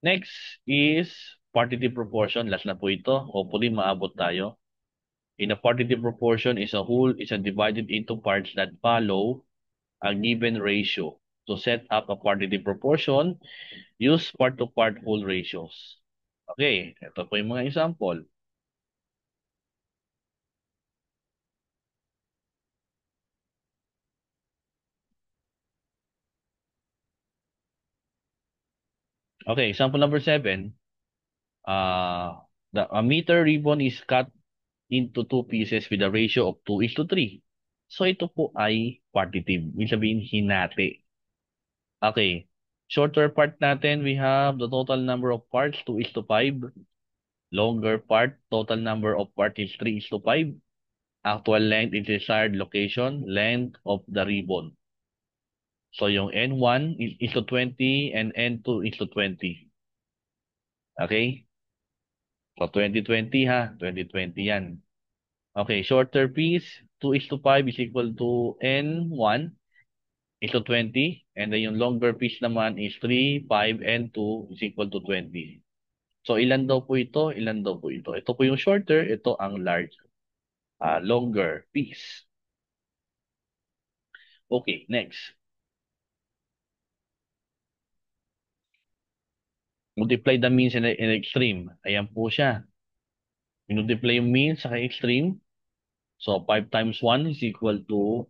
Next is partitive proportion. Last na po ito. Hopefully, maabot tayo. In a partitive proportion is a whole is divided into parts that follow a given ratio. To set up a partitive proportion, use part-to-part whole ratios. Okay, ito po yung mga example. Okay, example number 7. A meter ribbon is cut into two pieces with a ratio of 2:3. So ito po ay partitive. Ibig sabihin, hinati. Okay. Shorter part natin, we have the total number of parts, 2:5. Longer part, total number of parts is 3:5. Actual length is desired location, length of the ribbon. So yung N1 is to 20 and N2 is to 20. Okay? So 2020 ha, 2020 yan. Okay, shorter piece, 2:5 is equal to N1 is to 20. And then yung longer piece naman is 3, 5, and 2 is equal to 20. So ilan daw po ito? Ilan daw po ito? Ito po yung shorter, ito ang longer piece. Okay, next. Multiply the means and extreme. Ayan po siya. Multiply yung means sa extreme. So 5 times 1 is equal to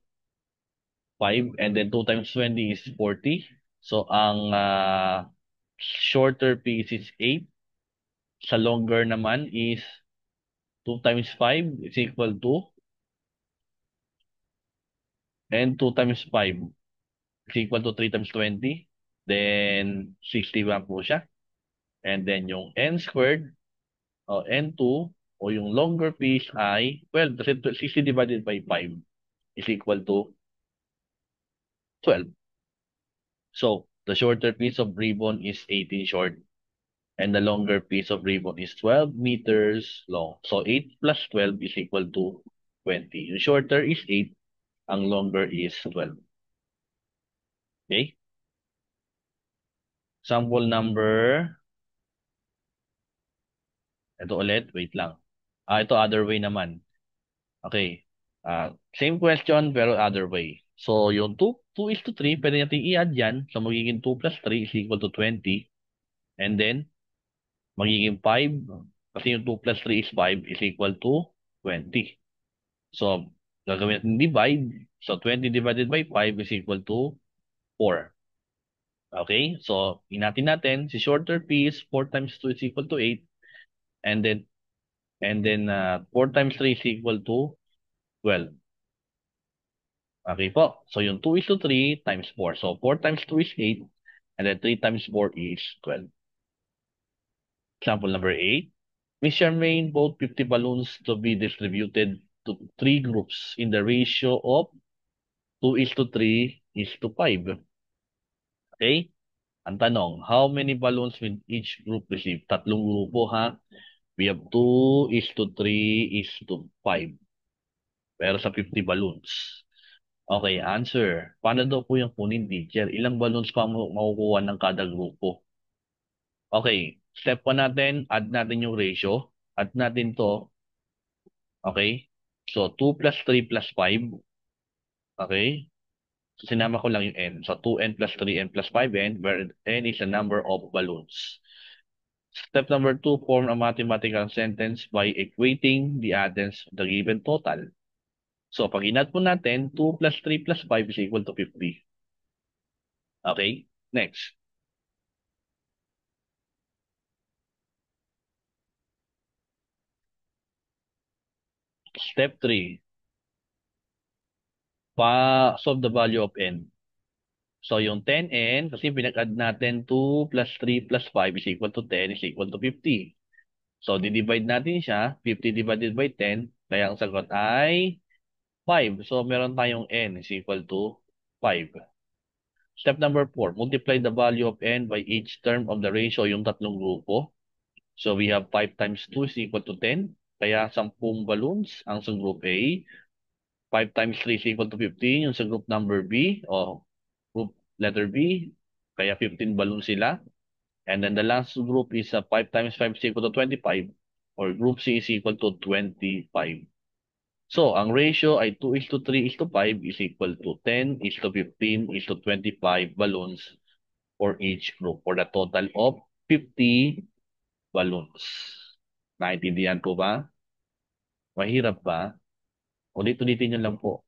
5 and then 2 times 20 is 40. So ang shorter piece is 8. Sa longer naman is 2 times 5 is equal to and 2 times 5 is equal to 3 times 20. Then 61 po siya. And then yung n squared o n2 o yung longer piece ay 12 kasi 60 divided by 5 is equal to 12. So the shorter piece of ribbon is 18 short and the longer piece of ribbon is 12 meters long. So 8 plus 12 is equal to 20. Yung shorter is 8, ang longer is 12. Okay? Sample number, ito ulit, wait lang. Ito other way naman. Okay. Same question pero other way. So yung 2 is to 3, pwede natin i-add yan. So magiging 2 plus 3 is equal to 20. And then, magiging 5, kasi yung 2 plus 3 is 5 is equal to 20. So, gagawin natin divide. So 20 divided by 5 is equal to 4. Okay? So, inatin natin, si shorter piece, 4 times 2 is equal to 8. And then, 4 times 3 is equal to 12. Okay po. So, yung 2 is to 3 times 4. So, 4 times 2 is 8. And then 3 times 4 is 12. Example number 8. Miss Charmaine bought 50 balloons to be distributed to 3 groups in the ratio of 2 is to 3 is to 5. Okay? Ang tanong, how many balloons will each group receive? Tatlong grupo ha. We have 2 is to 3 is to 5. Pero sa 50 balloons. Okay, answer. Paano daw po yung kunin, teacher? Ilang balloons pa makukuha ng kada grupo? Okay, step 1 natin, add natin yung ratio. Add natin to. Okay? So, 2 plus 3 plus 5. Okay? So, sinama ko lang yung n. So, 2n plus 3n plus 5n, where n is the number of balloons. Step number 2, form a mathematical sentence by equating the addends of the given total. So, pag inat po natin, 2 plus 3 plus 5 is equal to 50. Okay? Next. Step 3. Solve the value of n. So, yung 10n, kasi pinag-add natin 2 plus 3 plus 5 is equal to 10 is equal to 50. So, di-divide natin siya. 50 divided by 10. Kaya ang sagot ay 5. So, meron tayong n is equal to 5. Step number 4. Multiply the value of n by each term of the ratio, yung tatlong grupo. So, we have 5 times 2 is equal to 10. Kaya 10 balloons ang sa group A. 5 times 3 is equal to 15. Yung sa group number B o group letter B. Kaya 15 balloons sila. And then the last group is 5 times 5 is equal to 25, or group C is equal to 25. So, ang ratio ay 2 is to 3 is to 5 is equal to 10 is to 15 is to 25 balloons for each group, for the total of 50 balloons. Naintindihan po ba? Mahirap ba? Ulit-ulitin nyo lang po.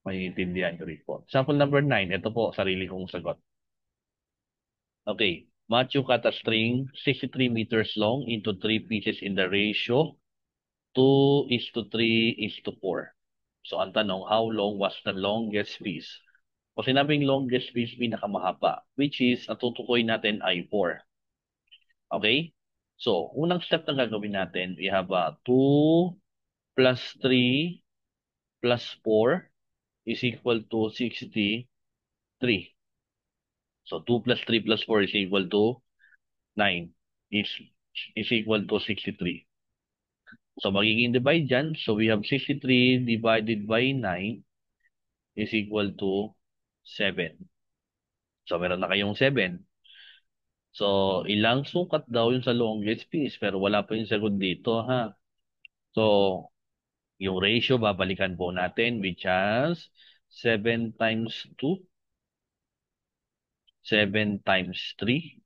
Maiintindihan nyo rin po. Sample number 9, ito po, sarili kong sagot. Okay. Matthew cut a string 63 meters long into 3 pieces in the ratio 2 is to 3 is to 4. So, ang tanong, how long was the longest piece? Kung sinabing longest piece, pinakamahaba, which is, ang tutukoy natin ay 4. Okay? So, unang step na gagawin natin, we have 2 plus 3 plus 4 is equal to 63. So, 2 plus 3 plus 4 is equal to 9. Is equal to 63. So, magiging divide dyan. So, we have 63 divided by 9 is equal to 7. So, meron na kayong 7. So, ilang sukat daw yung sa longest piece, pero wala pa yung sagot dito, ha? So, yung ratio, babalikan po natin, which has 7 times 2, 7 times 3,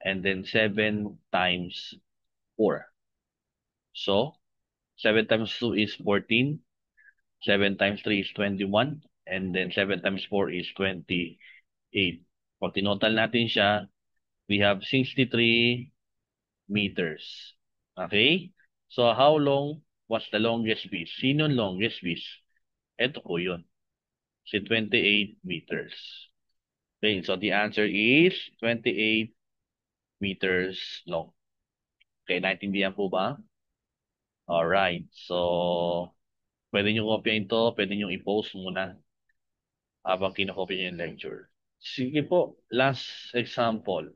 and then 7 times 4. So, 7 times 2 is 14, 7 times 3 is 21, and then 7 times 4 is 28. Pag tinotal natin siya, we have 63 meters. Okay? So, how long was the longest piece? Sino yung longest piece? Ito po yun. Si 28 meters. Okay, so the answer is 28 meters long. Okay, naintindihan po ba? Alright, so pwede nyo kopyahin ito, pwede nyo i-post muna habang kinokopya nyo yung lecture. Sige po, last example.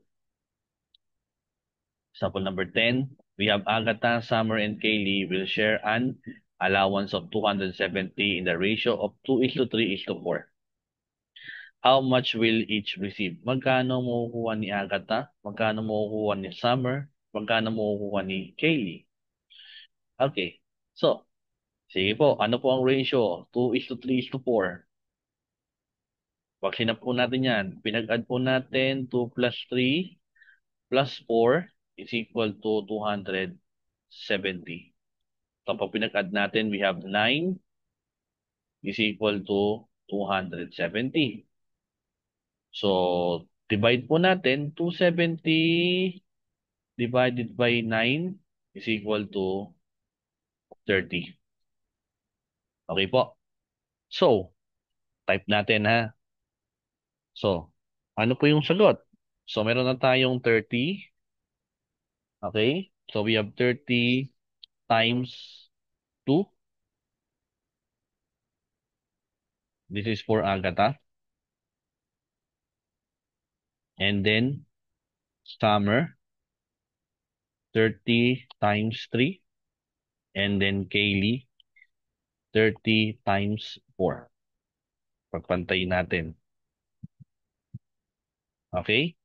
Example number 10, we have Agatha, Summer, and Kaylee will share an allowance of 270 in the ratio of 2 is to 3 is to 4. How much will each receive? Magkano makukuha ni Agatha? Magkano makukuha ni Summer? Magkano makukuha ni Kaylee? Okay. So, sige po. Ano po ang ratio? 2 is to 3 is to 4. Pag sinap po natin yan, pinag-add po natin 2 plus 3 plus 4 is equal to 270. So, pag pinag-add natin, we have 9 is equal to 270. So, divide po natin, 270 divided by 9 is equal to 30. Okay po. So, type natin ha. So, ano po yung sagot? So, meron na tayong 30. Okay? So, we have 30 times 2. This is for Agatha. And then, Summer, 30 times 3. And then, Kaylee, 30 times 4. Pagpantayin natin. Okay?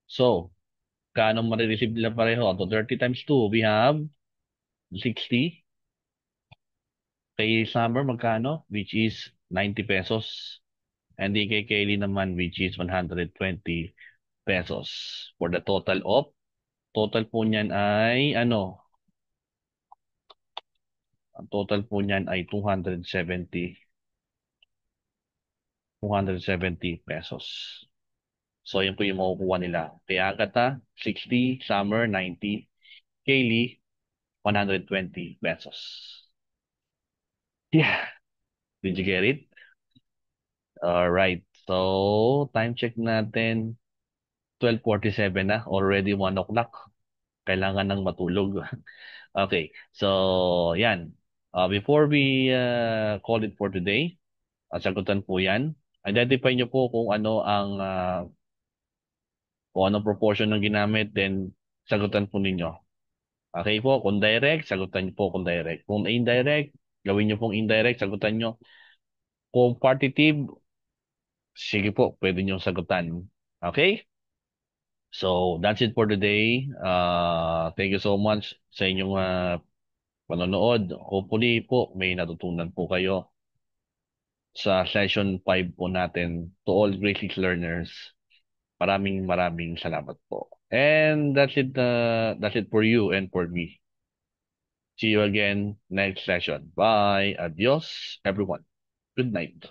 So, kano marireceive nila pareho? So, 30 times 2, we have 60. Kay Summer, magkano? Which is 90 pesos. And di kay Kaylee naman, which is 120 pesos. For the total of, total po niyan ay, ang total po niyan ay 270 pesos. So, yun po yung makukuha nila. Kay Agatha, 60, Summer, 90, Kaylee, 120 pesos. Yeah. Did you get it? Alright. So, time check natin. 12:47 na. Already 1 o'clock. Kailangan nang matulog. Okay. So, yan. Before we call it for today, sagutan po yan. Identify nyo po kung anong proportion ng ginamit, then sagutan po ninyo. Okay po, kung direct, sagutan nyo po kung direct. Kung indirect, gawin nyo pong indirect, sagutan nyo. Kung partitive, sige po, pwede nyo sagutan. Okay? So, that's it for today. Thank you so much sa inyong panonood. Hopefully po may natutunan po kayo sa session 5 po natin to all grade 6 learners. Maraming maraming salamat po. And that's it for you and for me. See you again next session. Bye. Adios, everyone. Good night.